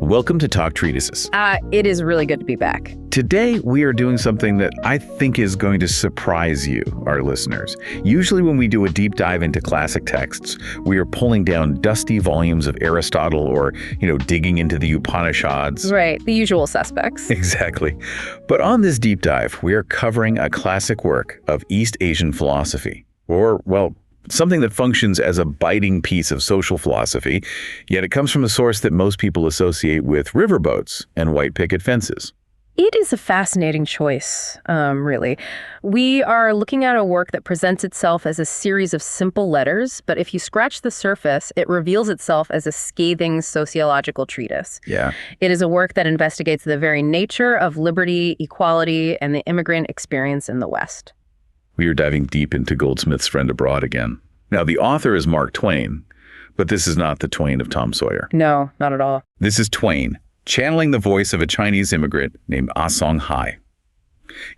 Welcome to Talk Treatises. It is really good to be back. Today, we are doing something that I think is going to surprise you, our listeners. Usually when we do a deep dive into classic texts, we are pulling down dusty volumes of Aristotle or, digging into the Upanishads. Right, the usual suspects. Exactly. But on this deep dive, we are covering a classic work of East Asian philosophy, or, something that functions as a biting piece of social philosophy, yet it comes from a source that most people associate with riverboats and white picket fences. It is a fascinating choice, really. We are looking at a work that presents itself as a series of simple letters, but if you scratch the surface, it reveals itself as a scathing sociological treatise. Yeah. It is a work that investigates the very nature of liberty, equality, and the immigrant experience in the West. We are diving deep into Goldsmith's Friend Abroad again. Now, the author is Mark Twain, but this is not the Twain of Tom Sawyer. No, not at all. This is Twain, channeling the voice of a Chinese immigrant named Asung Hai.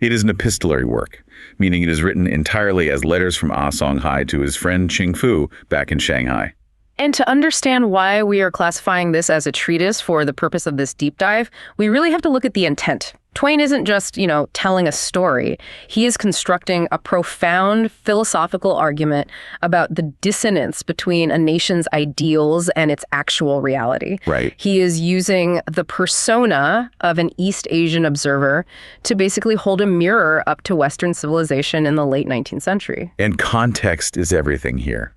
It is an epistolary work, meaning it is written entirely as letters from Asung Hai to his friend Ching Fu back in Shanghai. And to understand why we are classifying this as a treatise for the purpose of this deep dive, we really have to look at the intent. Twain isn't just, telling a story. He is constructing a profound philosophical argument about the dissonance between a nation's ideals and its actual reality. Right. He is using the persona of an East Asian observer to basically hold a mirror up to Western civilization in the late 19th century. And context is everything here.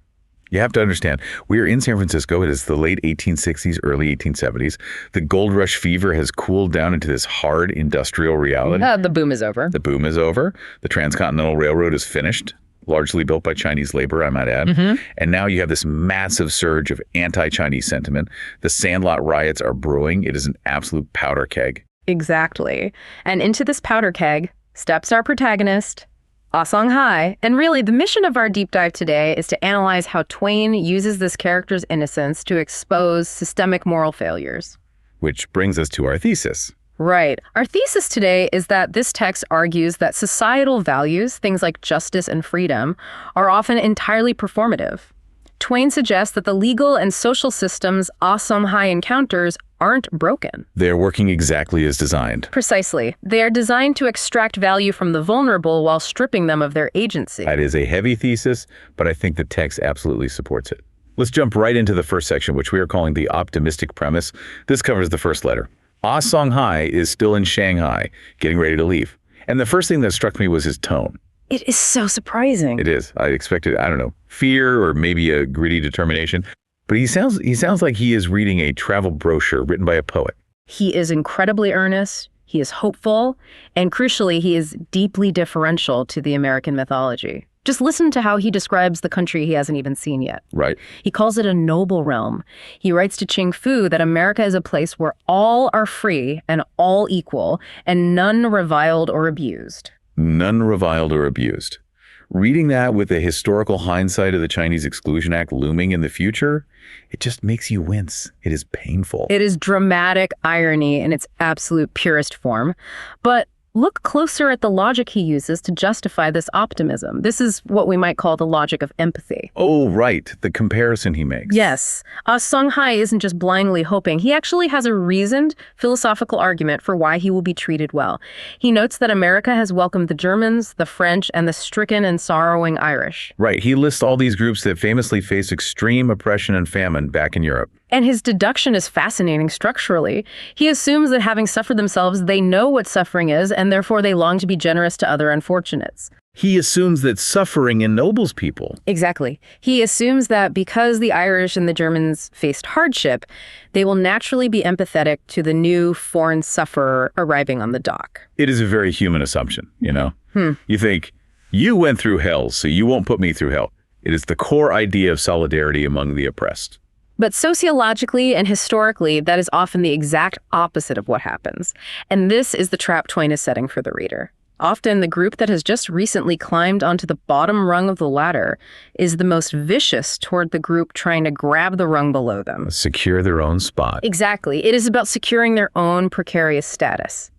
You have to understand, we are in San Francisco. It is the late 1860s, early 1870s. The gold rush fever has cooled down into this hard industrial reality. The boom is over. The boom is over. The Transcontinental Railroad is finished, largely built by Chinese labor, I might add. Mm-hmm. And now you have this massive surge of anti-Chinese sentiment. The Sandlot riots are brewing. It is an absolute powder keg. Exactly. And into this powder keg steps our protagonist, Asung Hai. And really, the mission of our deep dive today is to analyze how Twain uses this character's innocence to expose systemic moral failures. Which brings us to our thesis. Right. Our thesis today is that this text argues that societal values, things like justice and freedom, are often entirely performative. Twain suggests that the legal and social systems Asung Hai encounters aren't broken. They're working exactly as designed. Precisely. They are designed to extract value from the vulnerable while stripping them of their agency. That is a heavy thesis, but I think the text absolutely supports it. Let's jump right into the first section, which we are calling the optimistic premise. This covers the first letter. Asung Hai is still in Shanghai, getting ready to leave. And the first thing that struck me was his tone. It is so surprising. It is. I expected, fear or maybe a gritty determination. But he sounds like he is reading a travel brochure written by a poet. He is incredibly earnest, he is hopeful, and crucially, he is deeply differential to the American mythology. Just listen to how he describes the country he hasn't even seen yet. Right. He calls it a noble realm. He writes to Ching Fu that America is a place where all are free and all equal, and none reviled or abused. None reviled or abused. Reading that with the historical hindsight of the Chinese Exclusion Act looming in the future, it just makes you wince. It is painful. It is dramatic irony in its absolute purest form. But look closer at the logic he uses to justify this optimism. This is what we might call the logic of empathy. Oh, right. The comparison he makes. Yes. Asung Hai isn't just blindly hoping. He actually has a reasoned philosophical argument for why he will be treated well. He notes that America has welcomed the Germans, the French, and the stricken and sorrowing Irish. Right. He lists all these groups that famously faced extreme oppression and famine back in Europe. And his deduction is fascinating structurally. He assumes that having suffered themselves, they know what suffering is, and therefore they long to be generous to other unfortunates. He assumes that suffering ennobles people. Exactly. He assumes that because the Irish and the Germans faced hardship, they will naturally be empathetic to the new foreign sufferer arriving on the dock. It is a very human assumption, You think, you went through hell, so you won't put me through hell. It is the core idea of solidarity among the oppressed. But sociologically and historically, that is often the exact opposite of what happens. And this is the trap Twain is setting for the reader. Often the group that has just recently climbed onto the bottom rung of the ladder is the most vicious toward the group trying to grab the rung below them. Secure their own spot. Exactly. It is about securing their own precarious status.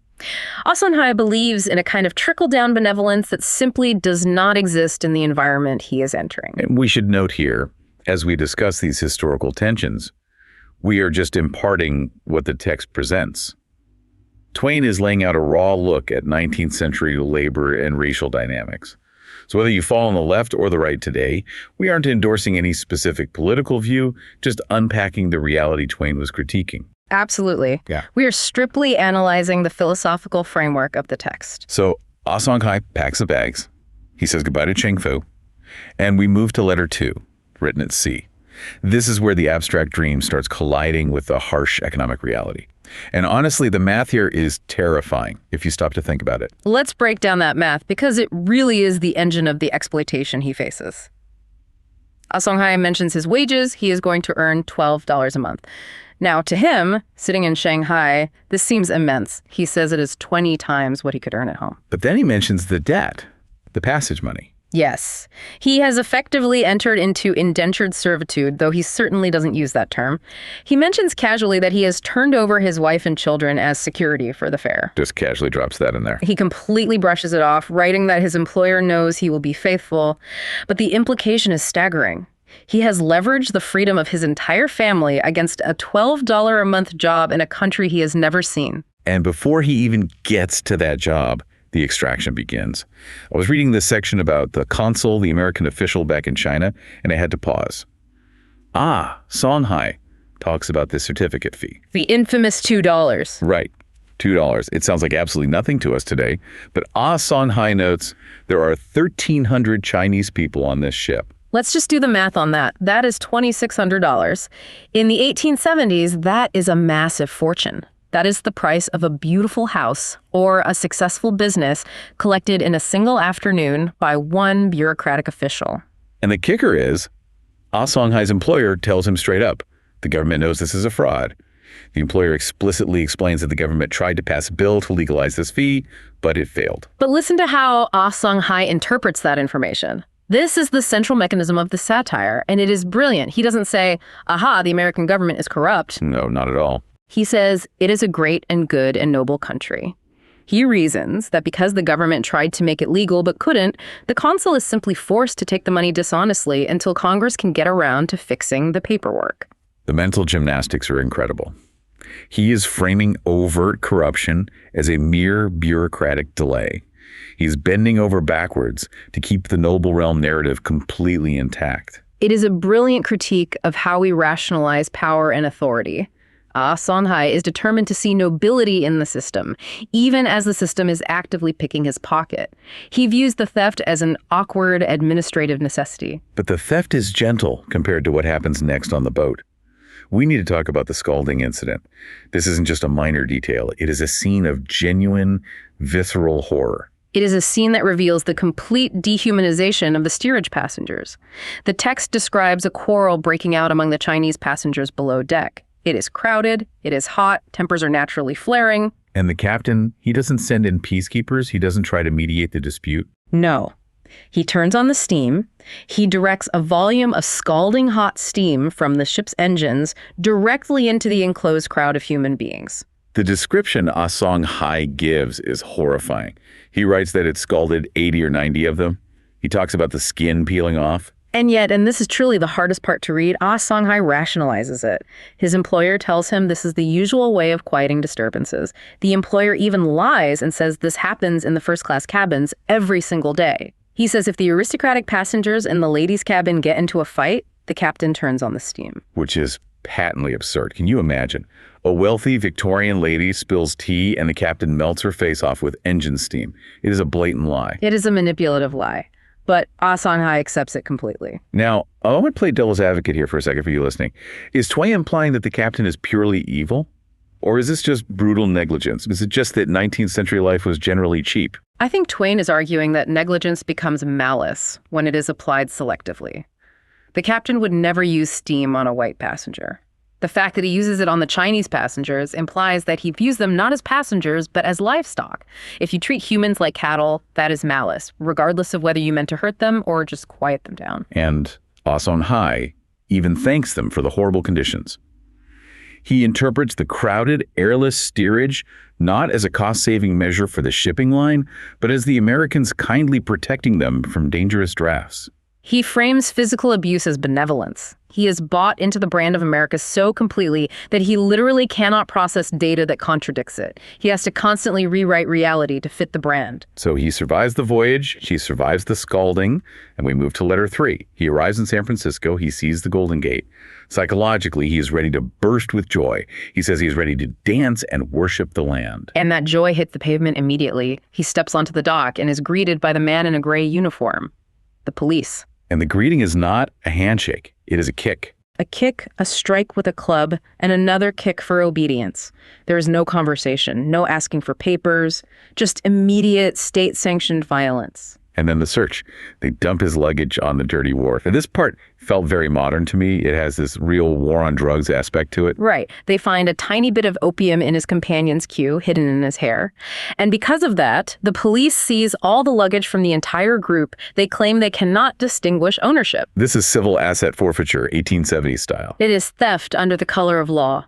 Asung Hai believes in a kind of trickle-down benevolence that simply does not exist in the environment he is entering. And we should note here, as we discuss these historical tensions, We are just imparting what the text presents. Twain is laying out a raw look at 19th century labor and racial dynamics. So whether you fall on the left or the right today, we aren't endorsing any specific political view, just unpacking the reality Twain was critiquing. Absolutely. Yeah. We are strictly analyzing the philosophical framework of the text. So Asung Hai packs the bags. He says goodbye to Cheng Fu. And we move to letter 2, written at sea. This is where the abstract dream starts colliding with the harsh economic reality. And honestly, the math here is terrifying if you stop to think about it. Let's break down that math because it really is the engine of the exploitation he faces. Asung Hai mentions his wages. He is going to earn $12 a month. Now, to him, sitting in Shanghai, this seems immense. He says it is 20 times what he could earn at home. But then he mentions the debt, the passage money. Yes. He has effectively entered into indentured servitude, though he certainly doesn't use that term. He mentions casually that he has turned over his wife and children as security for the fare. Just casually drops that in there. He completely brushes it off, writing that his employer knows he will be faithful. But the implication is staggering. He has leveraged the freedom of his entire family against a $12 a month job in a country he has never seen. And before he even gets to that job, the extraction begins. I was reading this section about the consul, the American official back in China, and I had to pause. Asung Hai talks about this certificate fee. The infamous $2. Right, $2. It sounds like absolutely nothing to us today, but Asung Hai notes there are 1,300 Chinese people on this ship. Let's just do the math on that. That is $2,600. In the 1870s, that is a massive fortune. That is the price of a beautiful house or a successful business collected in a single afternoon by one bureaucratic official. And the kicker is, Asung Hai's employer tells him straight up, the government knows this is a fraud. The employer explicitly explains that the government tried to pass a bill to legalize this fee, but it failed. But listen to how Asung Hai interprets that information. This is the central mechanism of the satire, and it is brilliant. He doesn't say, aha, the American government is corrupt. No, not at all. He says, it is a great and good and noble country. He reasons that because the government tried to make it legal but couldn't, the consul is simply forced to take the money dishonestly until Congress can get around to fixing the paperwork. The mental gymnastics are incredible. He is framing overt corruption as a mere bureaucratic delay. He's bending over backwards to keep the noble realm narrative completely intact. It is a brilliant critique of how we rationalize power and authority. Asung Hai is determined to see nobility in the system, even as the system is actively picking his pocket. He views the theft as an awkward administrative necessity. But the theft is gentle compared to what happens next on the boat. We need to talk about the scalding incident. This isn't just a minor detail. It is a scene of genuine, visceral horror. It is a scene that reveals the complete dehumanization of the steerage passengers. The text describes a quarrel breaking out among the Chinese passengers below deck. It is crowded, it is hot, tempers are naturally flaring. And the captain, he doesn't send in peacekeepers, he doesn't try to mediate the dispute. No. He turns on the steam. He directs a volume of scalding hot steam from the ship's engines directly into the enclosed crowd of human beings. The description Asung Hai gives is horrifying. He writes that it scalded 80 or 90 of them. He talks about the skin peeling off. And yet, and this is truly the hardest part to read, Asung Hai rationalizes it. His employer tells him this is the usual way of quieting disturbances. The employer even lies and says this happens in the first-class cabins every single day. He says if the aristocratic passengers in the ladies' cabin get into a fight, the captain turns on the steam. Which is patently absurd. Can you imagine? A wealthy Victorian lady spills tea and the captain melts her face off with engine steam. It is a blatant lie. It is a manipulative lie. But Asung Hai accepts it completely. Now, I want to play devil's advocate here for a second for you listening. Is Twain implying that the captain is purely evil? Or is this just brutal negligence? Is it just that 19th century life was generally cheap? I think Twain is arguing that negligence becomes malice when it is applied selectively. The captain would never use steam on a white passenger. The fact that he uses it on the Chinese passengers implies that he views them not as passengers, but as livestock. If you treat humans like cattle, that is malice, regardless of whether you meant to hurt them or just quiet them down. And Asung Hai even thanks them for the horrible conditions. He interprets the crowded, airless steerage not as a cost-saving measure for the shipping line, but as the Americans kindly protecting them from dangerous drafts. He frames physical abuse as benevolence. He is bought into the brand of America so completely that he literally cannot process data that contradicts it. He has to constantly rewrite reality to fit the brand. So he survives the voyage, she survives the scalding, and we move to letter 3. He arrives in San Francisco, he sees the Golden Gate. Psychologically, he is ready to burst with joy. He says he is ready to dance and worship the land. And that joy hits the pavement immediately. He steps onto the dock and is greeted by the man in a gray uniform, the police. And the greeting is not a handshake, it is a kick. A kick, a strike with a club, and another kick for obedience. There is no conversation, no asking for papers, just immediate state-sanctioned violence. And then the search. They dump his luggage on the dirty wharf. And this part felt very modern to me. It has this real war on drugs aspect to it. Right. They find a tiny bit of opium in his companion's queue, hidden in his hair. And because of that, the police seize all the luggage from the entire group. They claim they cannot distinguish ownership. This is civil asset forfeiture, 1870s style. It is theft under the color of law.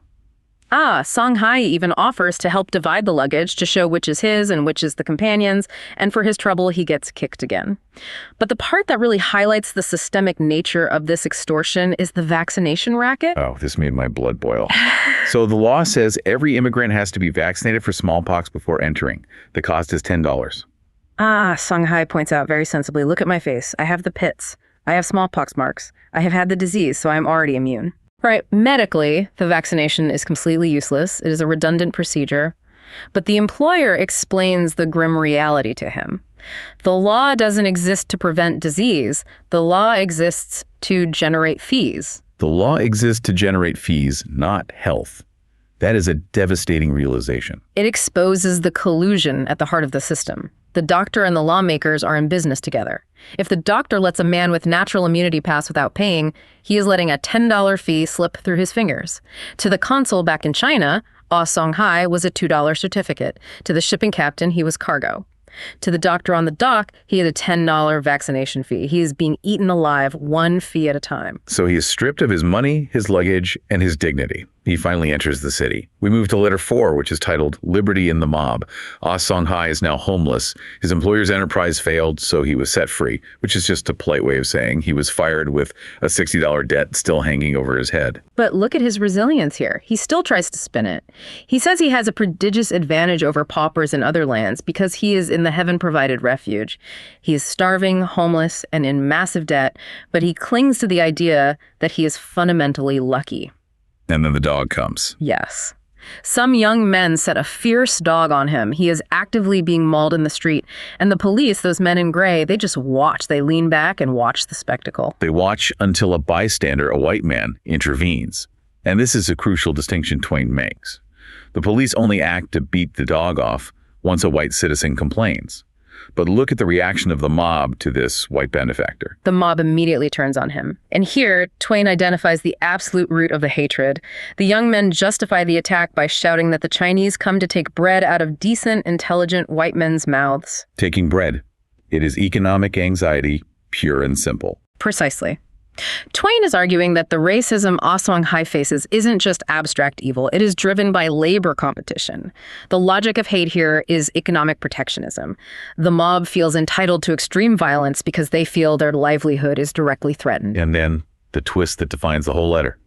Asung Hai even offers to help divide the luggage to show which is his and which is the companion's, and for his trouble, he gets kicked again. But the part that really highlights the systemic nature of this extortion is the vaccination racket. Oh, this made my blood boil. So the law says every immigrant has to be vaccinated for smallpox before entering. The cost is $10. Asung Hai points out very sensibly, look at my face. I have the pits. I have smallpox marks. I have had the disease, so I'm already immune. Right, medically, the vaccination is completely useless. It is a redundant procedure. But the employer explains the grim reality to him. The law doesn't exist to prevent disease. The law exists to generate fees. The law exists to generate fees, not health. That is a devastating realization. It exposes the collusion at the heart of the system. The doctor and the lawmakers are in business together. If the doctor lets a man with natural immunity pass without paying, he is letting a $10 fee slip through his fingers. To the consul back in China, Asung Hai was a $2 certificate. To the shipping captain, he was cargo. To the doctor on the dock, he had a $10 vaccination fee. He is being eaten alive, one fee at a time. So he is stripped of his money, his luggage, and his dignity. He finally enters the city. We move to letter 4, which is titled Liberty in the Mob. Asung Hai is now homeless. His employer's enterprise failed, so he was set free, which is just a polite way of saying he was fired with a $60 debt still hanging over his head. But look at his resilience here. He still tries to spin it. He says he has a prodigious advantage over paupers in other lands because he is in the heaven-provided refuge. He is starving, homeless, and in massive debt, but he clings to the idea that he is fundamentally lucky. And then the dog comes. Yes. Some young men set a fierce dog on him. He is actively being mauled in the street. And the police, those men in gray, they just watch. They lean back and watch the spectacle. They watch until a bystander, a white man, intervenes. And this is a crucial distinction Twain makes. The police only act to beat the dog off once a white citizen complains. But look at the reaction of the mob to this white benefactor. The mob immediately turns on him. And here, Twain identifies the absolute root of the hatred. The young men justify the attack by shouting that the Chinese come to take bread out of decent, intelligent white men's mouths. Taking bread. It is economic anxiety, pure and simple. Precisely. Twain is arguing that the racism Asung Hai faces isn't just abstract evil, it is driven by labor competition. The logic of hate here is economic protectionism. The mob feels entitled to extreme violence because they feel their livelihood is directly threatened. And then the twist that defines the whole letter.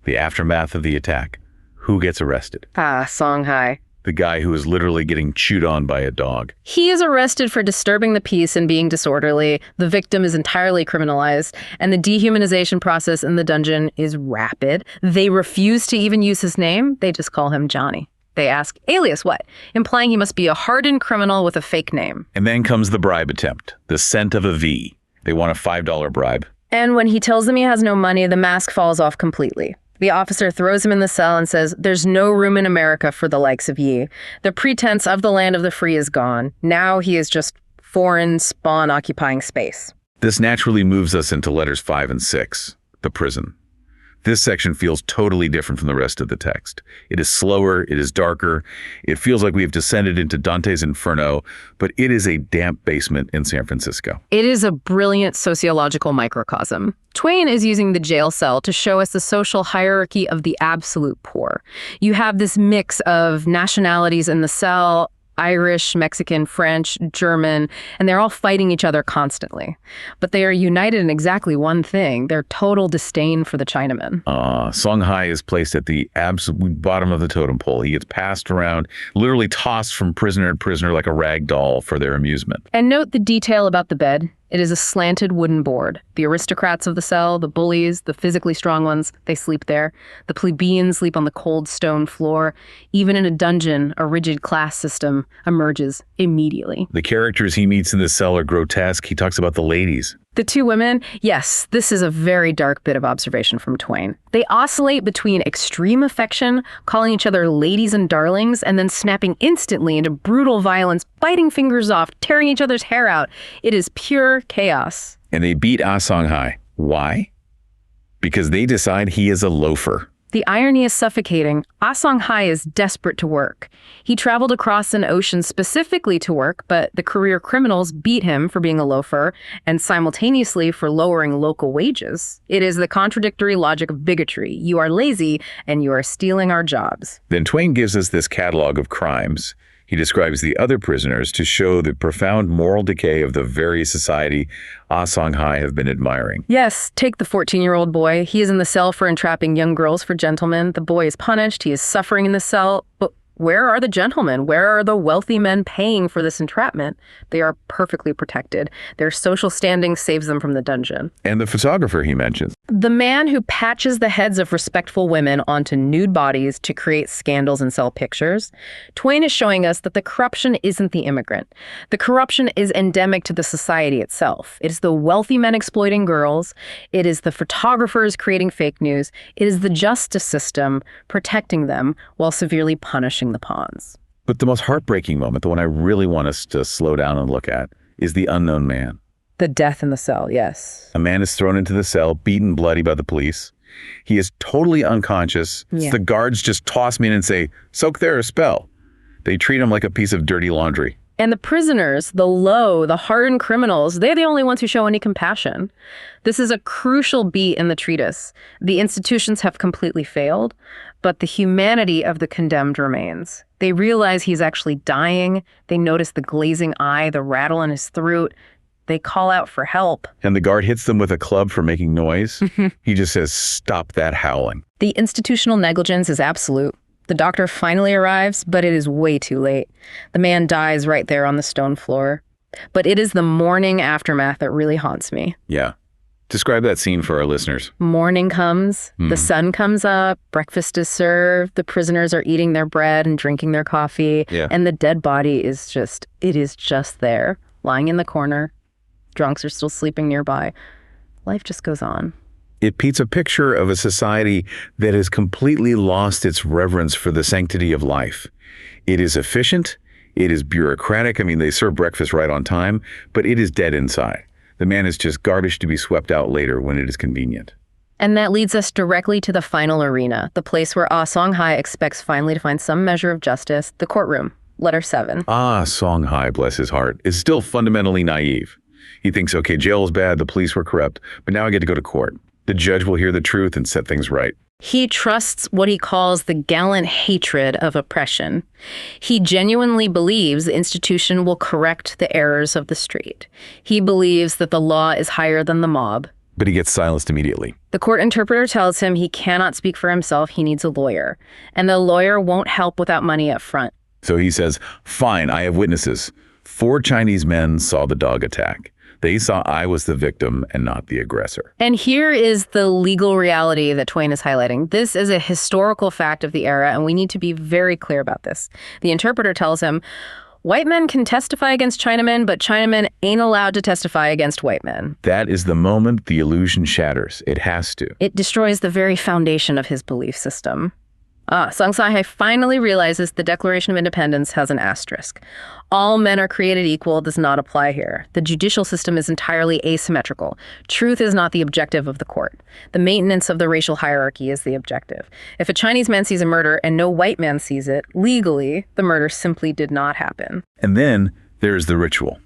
The aftermath of the attack. Who gets arrested? Asung Hai. The guy who is literally getting chewed on by a dog. He is arrested for disturbing the peace and being disorderly. The victim is entirely criminalized, and the dehumanization process in the dungeon is rapid. They refuse to even use his name. They just call him Johnny. They ask, alias what? Implying he must be a hardened criminal with a fake name. And then comes the bribe attempt, the scent of a V. They want a $5 bribe. And when he tells them he has no money, the mask falls off completely. The officer throws him in the cell and says, there's no room in America for the likes of ye. The pretense of the land of the free is gone. Now he is just foreign spawn occupying space. This naturally moves us into letters 5 and 6, the prison. This section feels totally different from the rest of the text. It is slower, it is darker, it feels like we have descended into Dante's Inferno, but it is a damp basement in San Francisco. It is a brilliant sociological microcosm. Twain is using the jail cell to show us the social hierarchy of the absolute poor. You have this mix of nationalities in the cell, Irish, Mexican, French, German, and they're all fighting each other constantly. But they are united in exactly one thing, their total disdain for the Chinaman. Asung Hai is placed at the absolute bottom of the totem pole. He gets passed around, literally tossed from prisoner to prisoner like a rag doll for their amusement. And note the detail about the bed. It is a slanted wooden board. The aristocrats of the cell, the bullies, the physically strong ones, they sleep there. The plebeians sleep on the cold stone floor. Even in a dungeon, a rigid class system emerges immediately. The characters he meets in the cell are grotesque. He talks about the ladies. The two women, yes, this is a very dark bit of observation from Twain. They oscillate between extreme affection, calling each other ladies and darlings, and then snapping instantly into brutal violence, biting fingers off, tearing each other's hair out. It is pure chaos. And they beat Asung Hai. Why? Because they decide he is a loafer. The irony is suffocating. Asung Hai is desperate to work. He traveled across an ocean specifically to work, but the career criminals beat him for being a loafer and simultaneously for lowering local wages. It is the contradictory logic of bigotry. You are lazy and you are stealing our jobs. Then Twain gives us this catalog of crimes. He describes the other prisoners to show the profound moral decay of the very society Asung Hai have been admiring. Yes, take the 14-year-old boy. He is in the cell for entrapping young girls for gentlemen. The boy is punished. He is suffering in the cell. But where are the gentlemen? Where are the wealthy men paying for this entrapment? They are perfectly protected. Their social standing saves them from the dungeon. And the photographer he mentions. The man who patches the heads of respectful women onto nude bodies to create scandals and sell pictures. Twain is showing us that the corruption isn't the immigrant. The corruption is endemic to the society itself. It is the wealthy men exploiting girls. It is the photographers creating fake news. It is the justice system protecting them while severely punishing the pawns. But the most heartbreaking moment, the one I really want us to slow down and look at, is the unknown man. The death in the cell, yes. A man is thrown into the cell, beaten bloody by the police. He is totally unconscious. Yeah. The guards just toss him in and say, "Soak there or spell." They treat him like a piece of dirty laundry. And the prisoners, the low, the hardened criminals, they're the only ones who show any compassion. This is a crucial beat in the treatise. The institutions have completely failed, but the humanity of the condemned remains. They realize he's actually dying. They notice the glazing eye, the rattle in his throat. They call out for help. And the guard hits them with a club for making noise. He just says, "Stop that howling." The institutional negligence is absolute. The doctor finally arrives, but it is way too late. The man dies right there on the stone floor. But it is the morning aftermath that really haunts me. Yeah. Describe that scene for our listeners. Morning comes, the sun comes up, breakfast is served, the prisoners are eating their bread and drinking their coffee, and the dead body is just there, lying in the corner. Drunks are still sleeping nearby. Life just goes on. It paints a picture of a society that has completely lost its reverence for the sanctity of life. It is efficient, it is bureaucratic. I mean, they serve breakfast right on time, but it is dead inside. The man is just garbage to be swept out later when it is convenient. And that leads us directly to the final arena, the place where Asung Hai expects finally to find some measure of justice, the courtroom, letter 7. Asung Hai, bless his heart, is still fundamentally naive. He thinks, okay, jail is bad, the police were corrupt, but now I get to go to court. The judge will hear the truth and set things right. He trusts what he calls the gallant hatred of oppression. He genuinely believes the institution will correct the errors of the street. He believes that the law is higher than the mob. But he gets silenced immediately. The court interpreter tells him he cannot speak for himself, he needs a lawyer. And the lawyer won't help without money up front. So he says, fine, I have witnesses. 4 Chinese men saw the dog attack. They saw I was the victim and not the aggressor. And here is the legal reality that Twain is highlighting. This is a historical fact of the era, and we need to be very clear about this. The interpreter tells him, white men can testify against Chinamen, but Chinamen ain't allowed to testify against white men. That is the moment the illusion shatters. It has to. It destroys the very foundation of his belief system. Asung Hai finally realizes the Declaration of Independence has an asterisk. All men are created equal does not apply here. The judicial system is entirely asymmetrical. Truth is not the objective of the court. The maintenance of the racial hierarchy is the objective. If a Chinese man sees a murder and no white man sees it, legally, the murder simply did not happen. And then there's the ritual,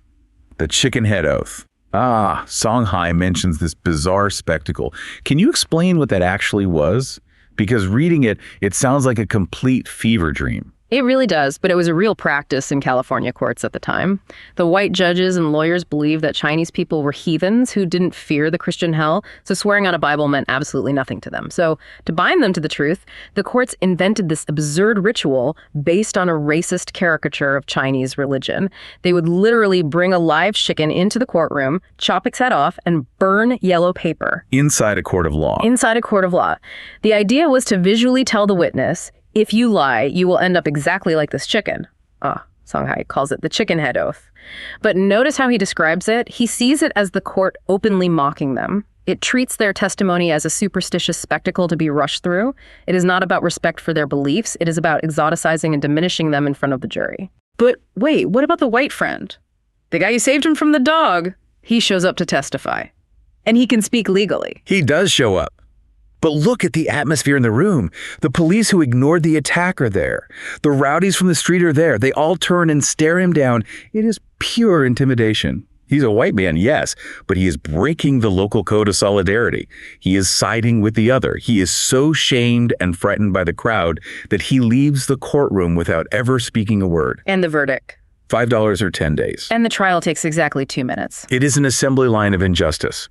the chicken head oath. Asung Hai mentions this bizarre spectacle. Can you explain what that actually was? Because reading it, it sounds like a complete fever dream. It really does, but it was a real practice in California courts at the time. The white judges and lawyers believed that Chinese people were heathens who didn't fear the Christian hell, so swearing on a Bible meant absolutely nothing to them. So, to bind them to the truth, the courts invented this absurd ritual based on a racist caricature of Chinese religion. They would literally bring a live chicken into the courtroom, chop its head off, and burn yellow paper. Inside a court of law. Inside a court of law. The idea was to visually tell the witness, if you lie, you will end up exactly like this chicken. Asung Hai calls it the chicken head oath. But notice how he describes it. He sees it as the court openly mocking them. It treats their testimony as a superstitious spectacle to be rushed through. It is not about respect for their beliefs. It is about exoticizing and diminishing them in front of the jury. But wait, what about the white friend? The guy who saved him from the dog. He shows up to testify. And he can speak legally. He does show up. But look at the atmosphere in the room. The police who ignored the attack are there. The rowdies from the street are there. They all turn and stare him down. It is pure intimidation. He's a white man, yes, but he is breaking the local code of solidarity. He is siding with the other. He is so shamed and frightened by the crowd that he leaves the courtroom without ever speaking a word. And the verdict? $5 or 10 days. And the trial takes exactly 2 minutes. It is an assembly line of injustice.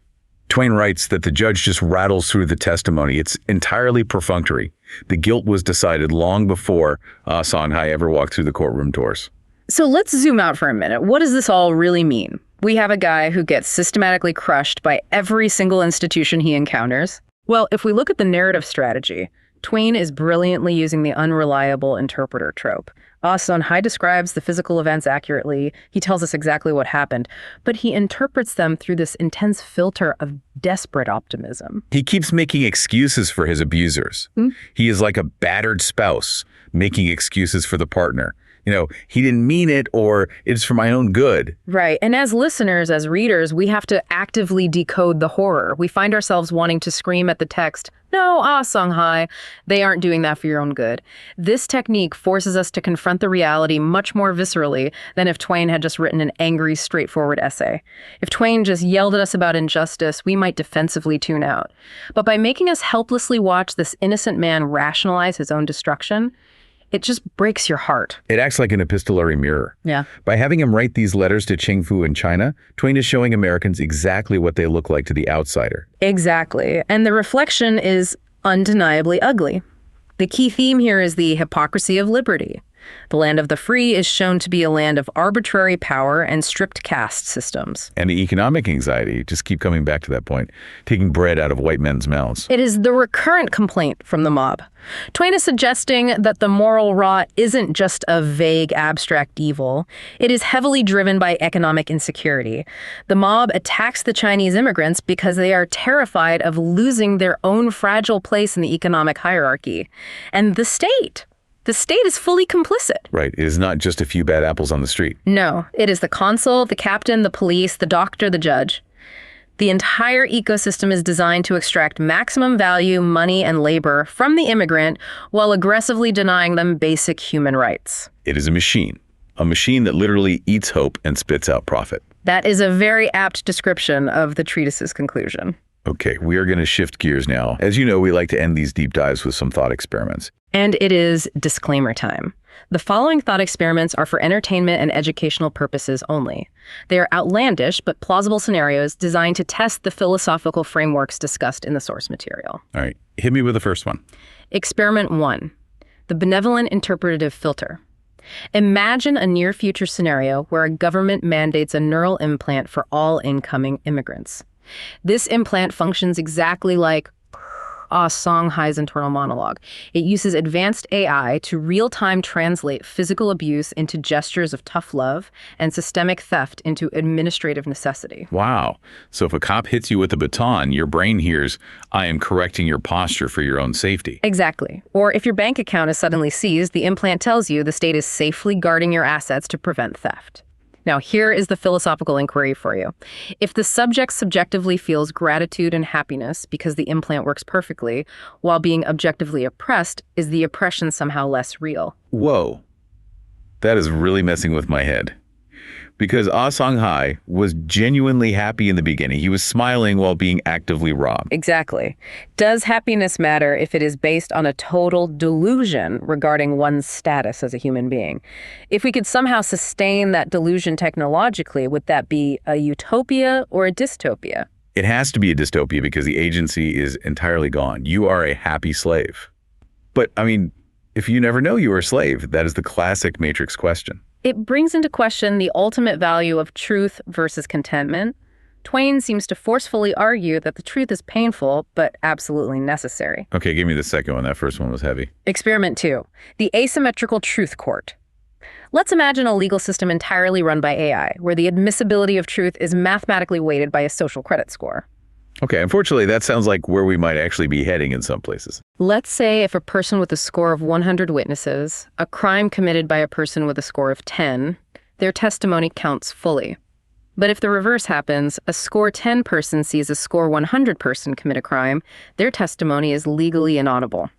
Twain writes that the judge just rattles through the testimony. It's entirely perfunctory. The guilt was decided long before Asung Hai ever walked through the courtroom doors. So let's zoom out for a minute. What does this all really mean? We have a guy who gets systematically crushed by every single institution he encounters. Well, if we look at the narrative strategy, Twain is brilliantly using the unreliable interpreter trope. Asung Hai describes the physical events accurately. He tells us exactly what happened, but he interprets them through this intense filter of desperate optimism. He keeps making excuses for his abusers. He is like a battered spouse making excuses for the partner. He didn't mean it, or it's for my own good. Right. And as listeners, as readers, we have to actively decode the horror. We find ourselves wanting to scream at the text, "No, Asung Hai, they aren't doing that for your own good." This technique forces us to confront the reality much more viscerally than if Twain had just written an angry, straightforward essay. If Twain just yelled at us about injustice, we might defensively tune out. But by making us helplessly watch this innocent man rationalize his own destruction, it just breaks your heart. It acts like an epistolary mirror. Yeah. By having him write these letters to Ching Fu in China, Twain is showing Americans exactly what they look like to the outsider. Exactly. And the reflection is undeniably ugly. The key theme here is the hypocrisy of liberty. The land of the free is shown to be a land of arbitrary power and strict caste systems. And the economic anxiety, just keep coming back to that point, taking bread out of white men's mouths. It is the recurrent complaint from the mob. Twain is suggesting that the moral rot isn't just a vague, abstract evil. It is heavily driven by economic insecurity. The mob attacks the Chinese immigrants because they are terrified of losing their own fragile place in the economic hierarchy. And the state is fully complicit. Right. It is not just a few bad apples on the street. No, it is the consul, the captain, the police, the doctor, the judge. The entire ecosystem is designed to extract maximum value, money, and labor from the immigrant while aggressively denying them basic human rights. It is a machine that literally eats hope and spits out profit. That is a very apt description of the treatise's conclusion. Okay, we are going to shift gears now. As you know, we like to end these deep dives with some thought experiments. And it is disclaimer time. The following thought experiments are for entertainment and educational purposes only. They are outlandish but plausible scenarios designed to test the philosophical frameworks discussed in the source material. All right, hit me with the first one. Experiment 1. The benevolent interpretative filter. Imagine a near-future scenario where a government mandates a neural implant for all incoming immigrants. This implant functions exactly like Asung Hai's internal monologue. It uses advanced AI to real-time translate physical abuse into gestures of tough love and systemic theft into administrative necessity. Wow. So if a cop hits you with a baton, your brain hears, "I am correcting your posture for your own safety." Exactly. Or if your bank account is suddenly seized, the implant tells you the state is safely guarding your assets to prevent theft. Now, here is the philosophical inquiry for you. If the subject subjectively feels gratitude and happiness because the implant works perfectly, while being objectively oppressed, is the oppression somehow less real? Whoa. That is really messing with my head. because Asung Hai was genuinely happy in the beginning. He was smiling while being actively robbed. Exactly. Does happiness matter if it is based on a total delusion regarding one's status as a human being? If we could somehow sustain that delusion technologically, would that be a utopia or a dystopia? It has to be a dystopia because the agency is entirely gone. You are a happy slave. But, I mean, if you never know you are a slave, that is the classic Matrix question. It brings into question the ultimate value of truth versus contentment. Twain seems to forcefully argue that the truth is painful, but absolutely necessary. Okay, give me the second one. That first one was heavy. Experiment 2, the asymmetrical truth court. Let's imagine a legal system entirely run by AI, where the admissibility of truth is mathematically weighted by a social credit score. Okay, unfortunately, that sounds like where we might actually be heading in some places. Let's say if a person with a score of 100 witnesses, a crime committed by a person with a score of 10, their testimony counts fully. But if the reverse happens, a score 10 person sees a score 100 person commit a crime, their testimony is legally inaudible.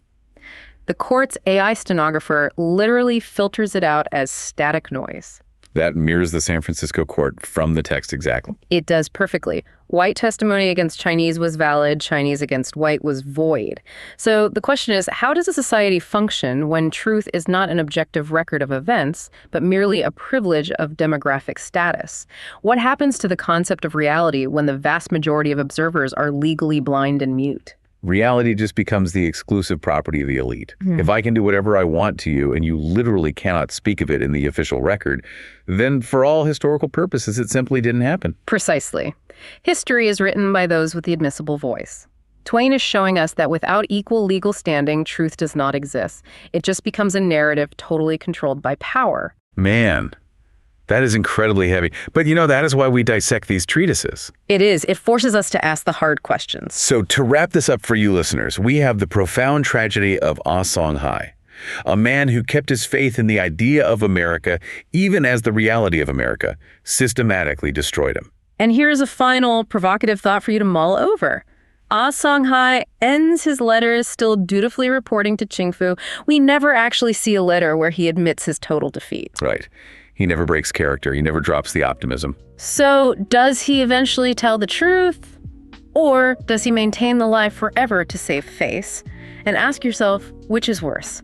The court's AI stenographer literally filters it out as static noise. That mirrors the San Francisco court from the text exactly. It does perfectly. White testimony against Chinese was valid, Chinese against white was void. So the question is, how does a society function when truth is not an objective record of events, but merely a privilege of demographic status? What happens to the concept of reality when the vast majority of observers are legally blind and mute? Reality just becomes the exclusive property of the elite. If I can do whatever I want to you and you literally cannot speak of it in the official record, then for all historical purposes, it simply didn't happen. Precisely. History is written by those with the admissible voice. Twain is showing us that without equal legal standing, truth does not exist. It just becomes a narrative totally controlled by power. Man, that is incredibly heavy. But that is why we dissect these treatises. It is. It forces us to ask the hard questions. So to wrap this up for you listeners, we have the profound tragedy of Asung Hai, a man who kept his faith in the idea of America, even as the reality of America systematically destroyed him. And here's a final provocative thought for you to mull over. Asung Hai ends his letters still dutifully reporting to Chingfu. We never actually see a letter where he admits his total defeat. Right. He never breaks character. He never drops the optimism. So does he eventually tell the truth? Or does he maintain the lie forever to save face? And ask yourself, which is worse?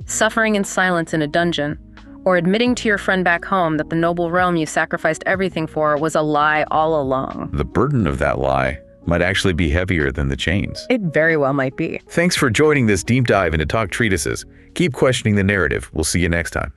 Suffering in silence in a dungeon, or admitting to your friend back home that the noble realm you sacrificed everything for was a lie all along? The burden of that lie might actually be heavier than the chains. It very well might be. Thanks for joining this deep dive into Talk Treatises. Keep questioning the narrative. We'll see you next time.